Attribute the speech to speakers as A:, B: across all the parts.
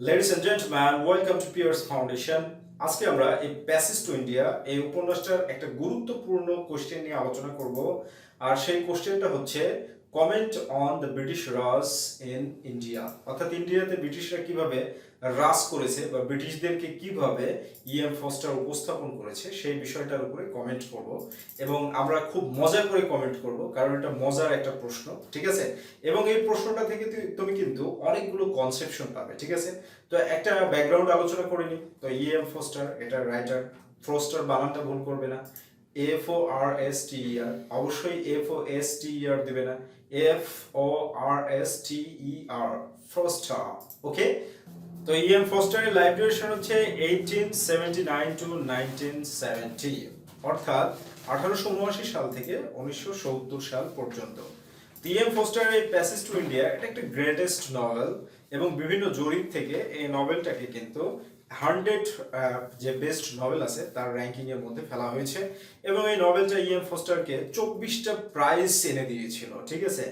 A: Ladies and gentlemen, welcome to PRC Foundation. আজকে আমরা এই প্যাসেজ টু ইন্ডিয়া এই উপন্যাসটার একটা গুরুত্বপূর্ণ কোশ্চেন নিয়ে আলোচনা করব। আর সেই কোশ্চেনটা হচ্ছে comment on the British Raj in India, অর্থাৎ ইন্ডিয়াতে ব্রিটিশরা কিভাবে রাজ করেছে বা ব্রিটিশদেরকে কিভাবে ফস্টার উপস্থাপন করেছে সেই বিষয়টার উপরে কমেন্ট করব। এবং আমরা খুব মজা করে কমেন্ট করব, কারণ এটা মজার একটা প্রশ্ন, ঠিক আছে? এবং এই প্রশ্নটা থেকে তুমি কিন্তু অনেকগুলো কনসেপশন পাবে, ঠিক আছে? তো একটা ব্যাকগ্রাউন্ড আলোচনা করে নিই। তো ফস্টার এটা রাইটার, ফ্রস্টার বানানটা ভুল করবে না, FORSTER, অবশ্যই FOSTER দেবে না, FORSTER, ফ্রস্টার। ওকে, তো ফস্টারের লাইফ ডিউরেশন হচ্ছে 1879 টু 1970, অর্থাৎ 1879 সাল থেকে 1970 সাল পর্যন্ত। ফস্টারের এই প্যাসেজ টু ইন্ডিয়া এটা একটা গ্রেটেস্ট নভেল, এবং বিভিন্ন জরিপ থেকে এই নভেলটাকে কিন্তু 100 যে বেস্ট নভেল আছে তার র্যাঙ্কিং এর মধ্যে ফেলা হয়েছে। এবং এই নভেলটা ফস্টারকে 24টা প্রাইজ এনে দিয়েছিল, ঠিক আছে?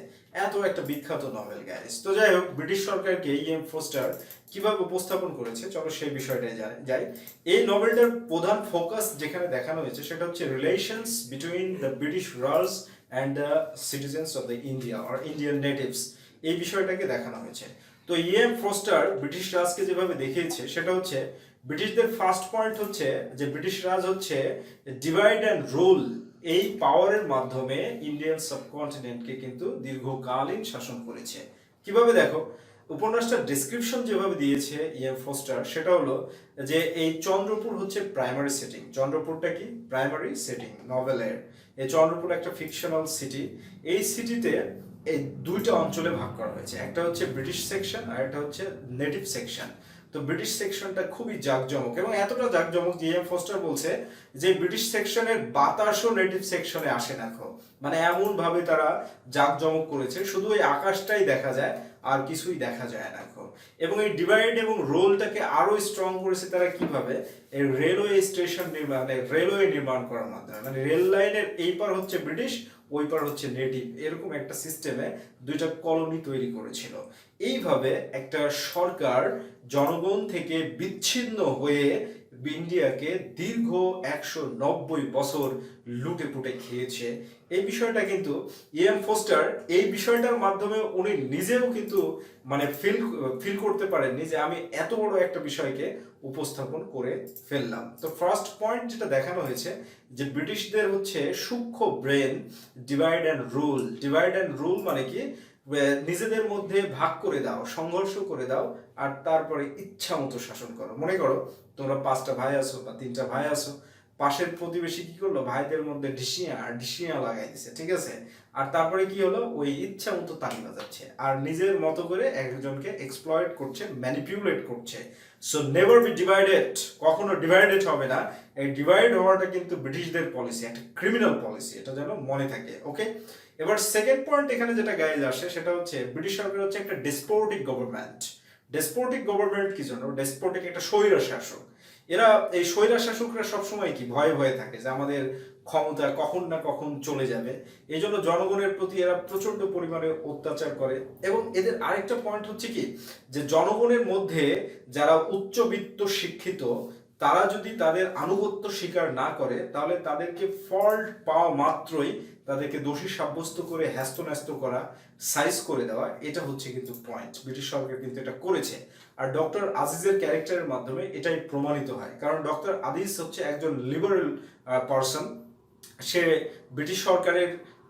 A: এত একটা বিখ্যাত নভেল গাইস। তো যাই হোক, ব্রিটিশ সরকারকে ফস্টার কিভাবে উপস্থাপন করেছে চলো সেই বিষয়টাই যাই। এই নভেলটার প্রধান ফোকাস যেখানে দেখানো হয়েছে সেটা হচ্ছে relations between the British Raj and the citizens of the India or Indian natives, এই বিষয়টাকে দেখানো হয়েছে। তো ফস্টার ব্রিটিশ রাজকে যেভাবে দেখিয়েছে সেটা হচ্ছে, ব্রিটিশদের ফার্স্ট পয়েন্ট হচ্ছে যে ব্রিটিশ রাজ হচ্ছে ডিভাইড অ্যান্ড রুল, এই পাওয়ারের মাধ্যমে ইন্ডিয়ান সাবকন্টিনেন্টকে কিন্তু দীর্ঘকালীন শাসন করেছে। কিভাবে দেখো, উপন্যাসটার ডেসক্রিপশন যেভাবে দিয়েছে ফস্টার সেটা হলো যে এই চন্দ্রপুর হচ্ছে প্রাইমারি সেটিং। চন্দ্রপুরটা কি? প্রাইমারি সেটিং নভেলের। এই চন্দ্রপুর একটা ফিকশনাল সিটি। এই সিটিতে এই দুইটা অঞ্চলে ভাগ করা হয়েছে, একটা হচ্ছে ব্রিটিশ সেকশন আর একটা হচ্ছে নেটিভ সেকশন। তো ব্রিটিশ সেকশনটা খুবই জাঁকজমক, এবং এতটা জাঁকজমক যে ফস্টার বলছে যে ব্রিটিশ সেকশনের বাতাসও নেটিভ সেকশনে আসে না। মানে এমন ভাবে তারা জাঁকজমক করেছে, শুধু ওই আকাশটাই দেখা যায় আর কিছুই দেখা যায় না। এবং এই ডিভাইড এবং রোলটাকে আরো স্ট্রং করেছে তারা কিভাবে, এই রেলওয়ে স্টেশন নির্মাণ, রেলওয়ে নির্মাণ করার মাধ্যমে। মানে রেল লাইনের এই পার হচ্ছে ব্রিটিশ, ওই পার হচ্ছে নেটিভ, এরকম একটা সিস্টেমে দুইটা কলোনি তৈরি করেছিল। এইভাবে একটা সরকার জনগণ থেকে বিচ্ছিন্ন হয়ে ইন্ডিয়াকে দীর্ঘ 190 বছর লুটে পুটে খেয়েছে। এই বিষয়টা কিন্তু ফস্টার এই বিষয়টার মাধ্যমে উনি নিজেও কিন্তু মানে ফিল করতে পারেননি যে আমি এত বড় একটা বিষয়কে উপস্থাপন করে ফেললাম। তো ফার্স্ট পয়েন্ট যেটা দেখানো হয়েছে যে ব্রিটিশদের হচ্ছে সূক্ষ্ম brain, divide and rule. Divide and rule মানে কি, নিজেদের মধ্যে ভাগ করে দাও, সংঘর্ষ করে দাও, আর তারপরে ইচ্ছা মতো শাসন করো। মনে করো তোমরা 5টা ভাই আছো বা 3টা ভাই আছো, পাশের প্রতিবেশী কি করলো, ভাইদের মধ্যে ঢিসিয়া লাগাই দিছে, ঠিক আছে? আর তারপরে কি হলো, ওই ইচ্ছা মতো তালি বাজাচ্ছে আর নিজের মতো করে একজনকে এক্সপ্লয়েট করছে, ম্যানিপুলেট করছে। সো নেভার বি ডিভাইডেড, কখনো ডিভাইডেড হবে না। এই ডিভাইড হওয়াটা কিন্তু ব্রিটিশদের পলিসি, একটা ক্রিমিনাল পলিসি, এটা যেন মনে থাকে। ওকে, এবার সেকেন্ড পয়েন্ট এখানে যেটা গাইজ আসে সেটা হচ্ছে ব্রিটিশ সরকার হচ্ছে একটা ডেসপোটিক গভর্নমেন্ট। ডেসপোটিক গভর্নমেন্ট কি জন্য? ডেসপোটিক একটা স্বৈর শাসক। এরা এই স্বৈর শাসকরা সবসময় কি ভয়ে ভয়ে থাকে যে আমাদের ক্ষমতা কখন না কখন চলে যাবে, এই জন্য জনগণের প্রতি এরা প্রচন্ড পরিমাণে অত্যাচার করে। এবং এদের আরেকটা পয়েন্ট হচ্ছে কি, যে জনগণের মধ্যে যারা উচ্চবিত্ত শিক্ষিত তারা যদি তাদের আনুগত্য স্বীকার না করে, তাহলে তাদেরকে ফল্ট পাওয়া মাত্রই তাদেরকে দোষী সাব্যস্ত করে হ্যাস্ত করা, সাইজ করে দেওয়া, এটা হচ্ছে কিন্তু পয়েন্ট। ব্রিটিশ সরকার কিন্তু এটা করেছে। আর ডক্টর আজিজের ক্যারেক্টারের মাধ্যমে এটাই প্রমাণিত হয়, কারণ ডক্টর আজিজ হচ্ছে একজন লিবারেল পারসন। সে ব্রিটিশ সরকারের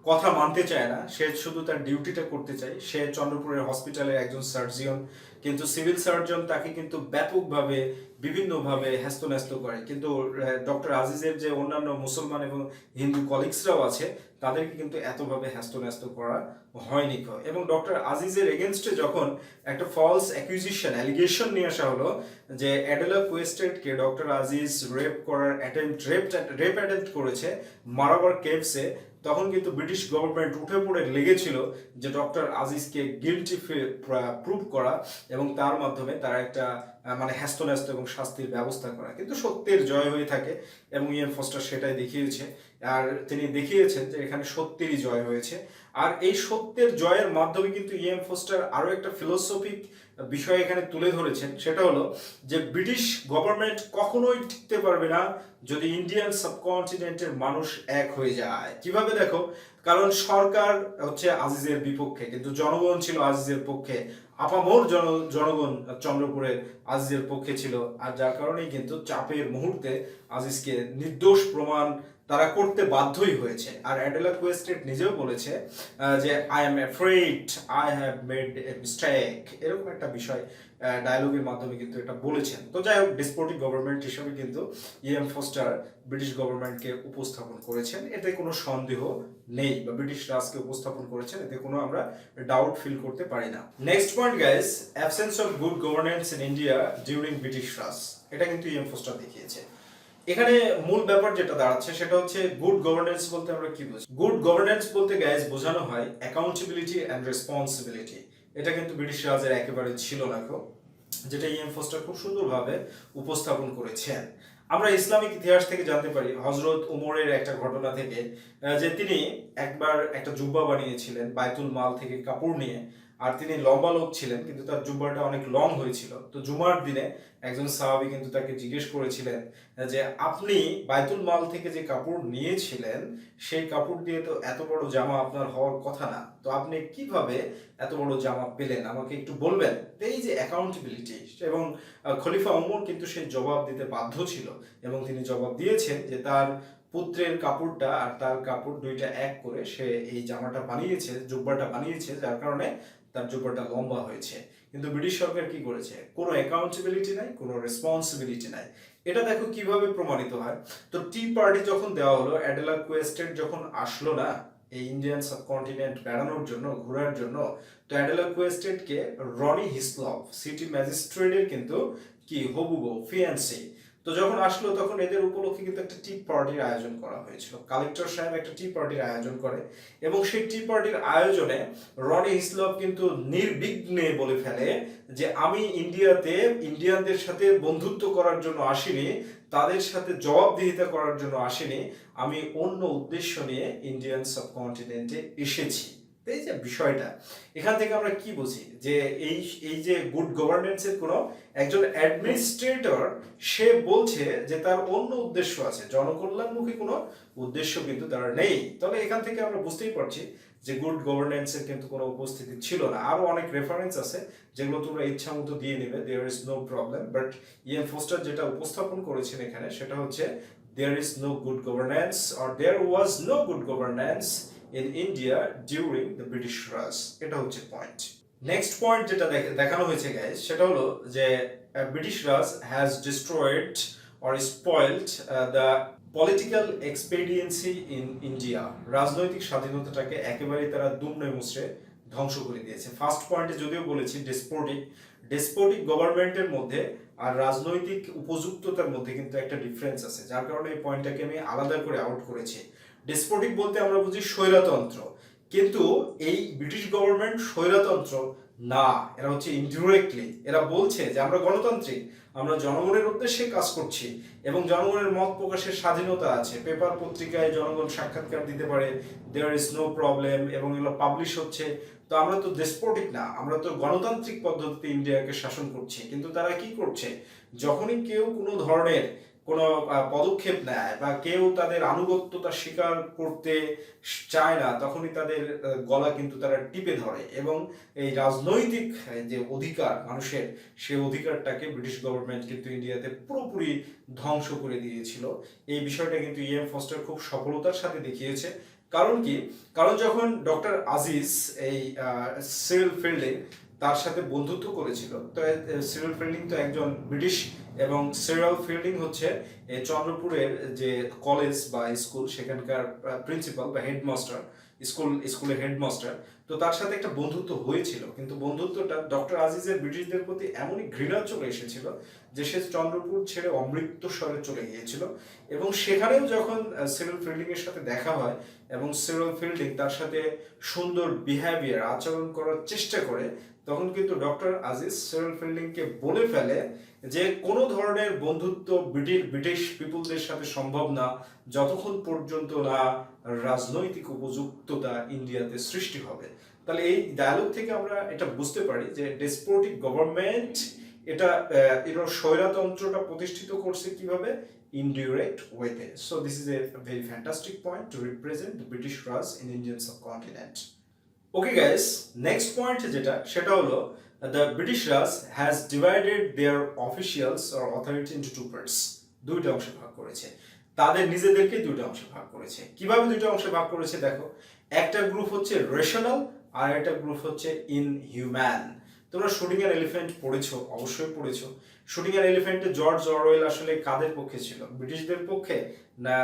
A: কথা মানতে চায় না, সে শুধু তার ডিউটিটা করতে চায়। সে চন্দ্রপুরের হসপিটালের একজন সার্জিয়ন, কিন্তু সিভিল সার্জন তাকে কিন্তু ব্যাপকভাবে বিভিন্নভাবে হ্যাস্ত করে। কিন্তু ডক্টর আজিজের যে অন্যান্য মুসলমান এবং হিন্দু কলিগসরাও আছে তাদেরকে কিন্তু এতভাবে হ্যাস্ত করা হয়নি। এবং ডক্টর আজিজের এগেনস্টে যখন একটা ফলস অ্যাকুইজিশন, অ্যালিগেশন নিয়ে আসা হলো যে অ্যাডেলা কোয়েস্টেডকে ডক্টর আজিজ রেপ অ্যাটেম্প্ট করেছে মারাবার কেভসে, তখন কিন্তু ব্রিটিশ গভর্নমেন্ট উঠে পড়ে লেগেছিল যে ডক্টর আজিজকে গিলটি প্রুভ করা এবং তার মাধ্যমে তারা একটা মানে হ্যাস্ত এবং শাস্তির ব্যবস্থা করা। কিন্তু সত্যের জয় হয়ে থাকে এবং ফস্টার সেটাই দেখিয়েছে। আর তিনি দেখিয়েছেন যে এখানে সত্যেরই জয় হয়েছে। আর এই সত্যের জয়ের মাধ্যমে কিন্তু ফস্টার আরো একটা ফিলোসফিক বিষয় এখানে তুলে ধরেছেন, সেটা হলো যে ব্রিটিশ গভর্নমেন্ট কখনোই টিকতে পারবে না যদি ইন্ডিয়ান সাবকন্টিনেন্টের মানুষ এক হয়ে যায়। কিভাবে দেখো, কারণ সরকার হচ্ছে আজিজের বিপক্ষে, কিন্তু জনগণ ছিল আজিজের পক্ষে। আপামর জনগণ চন্দ্রপুরের আজিজের পক্ষে ছিল, আর যার কারণেই কিন্তু চাপের মুহূর্তে আজিজকে নির্দোষ প্রমাণ তারা করতে বাধ্যই হয়েছে। আর অ্যাডেলা কোয়েস্টেড নিজেও বলেছে যে I am afraid I have made a mistake, এরকম একটা বিষয় ডায়লগের মাধ্যমে কিন্তু এটা বলেছেন। তো যাই হোক, ডেসপোটিক গভর্নমেন্ট হিসেবে কিন্তু ইএম ফস্টার ব্রিটিশ গভর্নমেন্টকে উপস্থাপন করেছেন, এতে কোনো সন্দেহ নেই, বা ব্রিটিশ রাজকে উপস্থাপন করেছেন, এতে কোনো আমরা ডাউট ফিল করতে পারি না। Next point guys, absence of good governance in India during British Raj, এটা কিন্তু ইএম ফস্টার দেখিয়েছে। এখানে মূল ব্যাপার যেটা দাঁড়াচ্ছে সেটা হচ্ছে গুড গভর্নেন্স বলতে আমরা কি বুঝি? গুড গভর্নেন্স বলতে গাইস বোঝানো হয় অ্যাকাউন্টেবিলিটি অ্যান্ড রেসপন্সিবিলিটি। এটা কিন্তু ব্রিটিশ রাজের একেবারে ছিল না, যেটা ইএম ফস্টার খুব সুন্দরভাবে উপস্থাপন করেছেন। আমরা ইসলামিক ইতিহাস থেকে জানতে পারি হযরত ওমরের একটা ঘটনা থেকে, যে তিনি একবার একটা জুব্বা বানিয়েছিলেন বাইতুল মাল থেকে কাপড় নিয়ে। আর তিনি লম্বা লোক ছিলেন, কিন্তু তার জুব্বাটা অনেক লং হয়েছিল। তো জুমার দিনে একজন সাহাবী কিন্তু তাকে জিজ্ঞেস করেছিলেন যে আপনি বাইতুল মাল থেকে যে কাপড় নিয়েছিলেন সেই কাপড় দিয়ে তো এত বড় জামা আপনার হওয়ার কথা না, তো আপনি কিভাবে এত বড় জামা পেলেন, আমাকে একটু বলবেন? এই যে অ্যাকাউন্টেবিলিটি, এবং খলিফা ওমর কিন্তু সেই জবাব দিতে বাধ্য ছিল, এবং তিনি জবাব দিয়েছেন যে তার পুত্রের কাপড়টা আর তার কাপড় দুইটা এক করে সে এই জামাটা বানিয়েছে, জুব্বাটা বানিয়েছে, যার কারণে তার জুব্বাটা লম্বা হয়েছে। কিন্তু ব্রিটিশ সরকার কি করেছে? কোনো অ্যাকাউন্টেবিলিটি নাই, কোনো রেসপন্সিবিলিটি নাই। এটা দেখো কিভাবে প্রমাণিত হয়। তো টি পার্টি যখন দেওয়া হলো, অ্যাডেলা কোয়েস্টেড যখন আসলো না এই ইন্ডিয়ান সাবকন্টিনেন্ট বেড়ানোর জন্য, ঘোরার জন্য, তো অ্যাডেলা কোয়েস্টেডকে রনি হিসলভ সিটি ম্যাজিস্ট্রেটের কিন্তু কি হবু বউ, ফিয়ান্সি, তো যখন আসলো তখন এদের উপলক্ষে কিন্তু একটা টি পার্টির আয়োজন করা হয়েছিল। কালেক্টর সাহেব একটা টি পার্টির আয়োজন করে, এবং সেই টি পার্টির আয়োজনে রনি হিসলভ কিন্তু নির্বিঘ্নে বলে ফেলে যে আমি ইন্ডিয়াতে ইন্ডিয়ানদের সাথে বন্ধুত্ব করার জন্য আসিনি, তাদের সাথে জবাবদিহিতা করার জন্য আসিনি, আমি অন্য উদ্দেশ্য নিয়ে ইন্ডিয়ান সাবকন্টিনেন্টে এসেছি। এই যে বিষয়টা, এখান থেকে আমরা কি বুঝি? যে এই এই যে গুড গভর্নেন্সের কোনো একজন অ্যাডমিনিস্ট্রেটর সে বলছে যে তার অন্য উদ্দেশ্য আছে, জনকল্যাণমুখী কোনো উদ্দেশ্য কিন্তু তার নেই। তাহলে এখান থেকে আমরা বুঝতেই পারছি যে গুড গভর্নেন্সের কিন্তু কোনো উপস্থিতি ছিল না। আরো অনেক রেফারেন্স আছে যেগুলো তোমরা ইচ্ছা মতো দিয়ে নেবে, there is no problem, but E M Forster যেটা উপস্থাপন করেছেন এখানে সেটা হচ্ছে there is no good governance or there was no good governance in India during the British Raj, এটা হচ্ছে পয়েন্ট। নেক্সট পয়েন্ট যেটা দেখানো হয়েছে গাইস, সেটা হলো যে British Raj has destroyed or spoiled the political expediency in India, রাজনৈতিক স্বাধীনতাটাকে একেবারেই তারা দুমড়ে মুচড়ে ধ্বংস করে দিয়েছে। ফার্স্ট পয়েন্টে যদিও বলেছি ডেসপোটিক গভর্নমেন্টের মধ্যে আর রাজনৈতিক উপযুক্ততার মধ্যে কিন্তু একটা ডিফারেন্স আছে, যার কারণে এই পয়েন্টটাকে আমি আলাদা করে আউট করেছি। ডেসপোটিক বলতে আমরা বুঝি স্বৈরতন্ত্র, কিন্তু এই ব্রিটিশ গভর্নমেন্ট স্বৈরতন্ত্র না, এরা হচ্ছে ইনডিরেক্টলি এরা বলছে যে আমরা গণতান্ত্রিক, আমরা জনগণের উদ্দেশ্যে কাজ করছি, এবং জনগণের মত প্রকাশের স্বাধীনতা আছে, পেপার পত্রিকায় জনগণ সাক্ষাৎকার দিতে পারে, দেয়ার ইজ নো প্রবলেম, এবং এগুলো পাবলিশ হচ্ছে। তো আমরা তো ডেসপোটিক না, আমরা তো গণতান্ত্রিক পদ্ধতিতে ইন্ডিয়াকে শাসন করছি। কিন্তু তারা কি করছে? যখনই কেউ কোনো ধরনের কোনো পদক্ষেপ নেয় বা কেউ তাদের আনুগত্যতা স্বীকার করতে চায় না, তখনই তাদের গলা কিন্তু তারা টিপে ধরে, এবং এই রাজনৈতিক যে অধিকার মানুষের, সেই অধিকারটাকে ব্রিটিশ গভর্নমেন্ট কিন্তু ইন্ডিয়াতে পুরোপুরি ধ্বংস করে দিয়েছিল। এই বিষয়টা কিন্তু ইএম ফস্টার খুব সফলতার সাথে দেখিয়েছে। কারণ কি? কারণ যখন ডক্টর আজিজ এই সিরিল ফিল্ডিং তার সাথে বন্ধুত্ব করেছিল, তো সিরিল ফিল্ডিং তো একজন ব্রিটিশ, এবং সিরিল ফিল্ডিং হচ্ছে চন্দ্রপুরের যে কলেজ বা স্কুল সেখানকার প্রিন্সিপাল বা হেডমাস্টার, স্কুলের হেডমাস্টার। তো তার সাথে একটা বন্ধুত্ব হয়েছিল, কিন্তু বন্ধুত্বটা ডক্টর আজিজের ব্রিটিশদের প্রতি এমনই ঘৃণা চলে এসেছিল যে সে চন্দ্রপুর ছেড়ে অমৃতসরে চলে গিয়েছিল। এবং সেখানেও যখন সিরিল ফিল্ডিং এর সাথে দেখা হয় এবং সিরিল ফিল্ডিং তার সাথে সুন্দর বিহেভিয়ার আচরণ করার চেষ্টা করে, তখন কিন্তু ডক্টর আজিজ সিরিল ফিল্ডিংকে বলে ফেলে যে কোনো ধরনের বন্ধুত্ব ব্রিটিশ পিপুলদের সাথে সম্ভব না যতক্ষণ পর্যন্ত না রাজনৈতিক উপযুক্ততা ইন্ডিয়াতে সৃষ্টি হবে। তাহলে এই ডায়ালগ থেকে আমরা এটা বুঝতে পারি যে ডেসপোটিক গভর্নমেন্ট এটা স্বৈরতন্ত্রটা প্রতিষ্ঠিত করছে কিভাবে, ইনডিরেক্ট ওয়েতে। So this is a very fantastic point to represent the British Raj in Indian subcontinent. Okay guys, next point যেটা সেটা হলো the British Raj has divided their officials or authority into two parts, দুইটা অংশে ভাগ করেছে, তাদের নিজেদেরকে দুইটা অংশে ভাগ করেছে। কিভাবে দুইটা অংশে ভাগ করেছে দেখো, একটা গ্রুপ হচ্ছে রেশনাল আর একটা গ্রুপ হচ্ছে ইনহিউম্যান। তোমরা শুটিং এর এলিফ্যান্ট পড়েছো, অবশ্যই পড়েছো। শুটিং এর এলিফ্যান্টে জর্জ অরওয়েল আসলে কাদের পক্ষে ছিল, ব্রিটিশদের পক্ষে না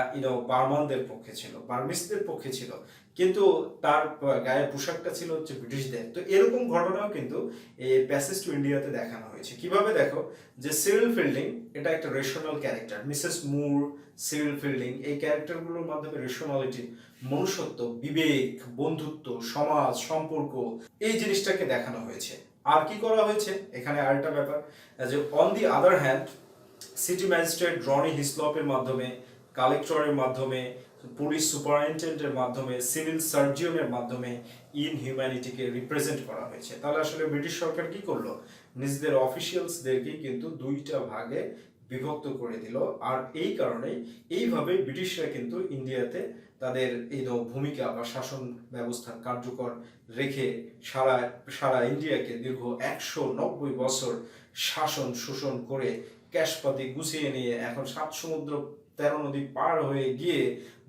A: বার্মানদের পক্ষে ছিল, বার্মিসদের পক্ষে ছিল, কিন্তু তার গায়ের পোশাকটা ছিল হচ্ছে ব্রিটিশদের। তো এরকম ঘটনাও কিন্তু এই প্যাসেজ টু ইন্ডিয়াতে দেখানো হয়েছে। কিভাবে দেখো, যে সিরিল ফিল্ডিং এটা একটা রেশনাল ক্যারেক্টার, মিসেস মুর, সিরিল ফিল্ডিং, এই ক্যারেক্টারগুলোর মাধ্যমে রেশনালিটি, মনুষ্যত্ব, বিবেক, বন্ধুত্ব, সমাজ, সম্পর্ক, এই জিনিসটাকে দেখানো হয়েছে। আর কি করা হয়েছে এখানে আরেকটা ব্যাপার, যে on the other hand city magistrate Ronny হিসলপের মাধ্যমে, কালেক্টরের মাধ্যমে, পুলিশ সুপারিনটেন্ডেন্টের মাধ্যমে, সিভিল সার্জনের মাধ্যমে ইনহিউম্যানিটিকে রিপ্রেজেন্ট করা হয়েছে। তাহলে আসলে ব্রিটিশ সরকার কি করলো, নিজেদের অফিসিয়ালসদেরকে কিন্তু দুইটা ভাগে বিভক্ত করে দিল। আর এই কারণেই এইভাবে ব্রিটিশরা কিন্তু ইন্ডিয়াতে তাদের এই ভূমিকা বা শাসন ব্যবস্থা কার্যকর রেখে সারা সারা ইন্ডিয়াকে দীর্ঘ 190 বছর শাসন শোষণ করে ক্যাশপাতি গুছিয়ে নিয়ে এখন 7 সমুদ্র 13 নদী পার হয়ে গিয়ে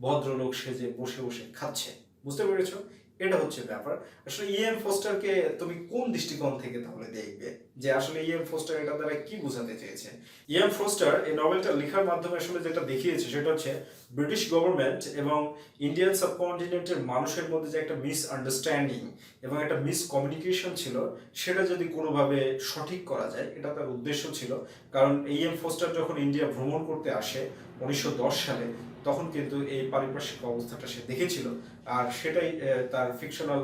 A: ভদ্রলোক সেজে বসে বসে খাচ্ছে। বুঝতে পেরেছো? এটা হচ্ছে ব্যাপার। আসলে ইএম ফস্টারকে তুমি কোন দৃষ্টিকোণ থেকে তাহলে দেখবে, যে আসলে ইএম ফস্টার এটা দ্বারা কি বোঝাতে চেয়েছে? ইএম ফস্টার এই নভেলটা লেখার মাধ্যমে আসলে যেটা দেখিয়েছে সেটা হচ্ছে ব্রিটিশ গভর্নমেন্ট এবং ইন্ডিয়ান সাবকন্টিনেন্টের মানুষের মধ্যে যে একটা মিস আন্ডারস্ট্যান্ডিং এবং একটা মিস কমিউনিকেশন ছিল, সেটা যদি কোনোভাবে সঠিক করা যায়, এটা তার উদ্দেশ্য ছিল। কারণ ইএম ফস্টার যখন ইন্ডিয়া ভ্রমণ করতে আসে 1910 সালে, তখন কিন্তু এই পারিপার্শ্বিক অবস্থাটা সে দেখেছিল, আর সেটাই তার ফিকশনাল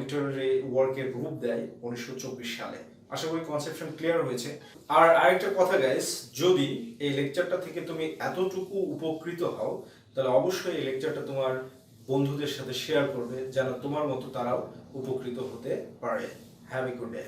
A: লিটারারি ওয়ার্কের রূপ দেয় 1924 সালে। আশা করি কনসেপশন ক্লিয়ার হয়েছে। আর আরেকটা কথা গাইস, যদি এই লেকচারটা থেকে তুমি এতটুকু উপকৃত হও, তাহলে অবশ্যই এই লেকচারটা তোমার বন্ধুদের সাথে শেয়ার করবে, যেন তোমার মতো তারাও উপকৃত হতে পারে। Have a good day.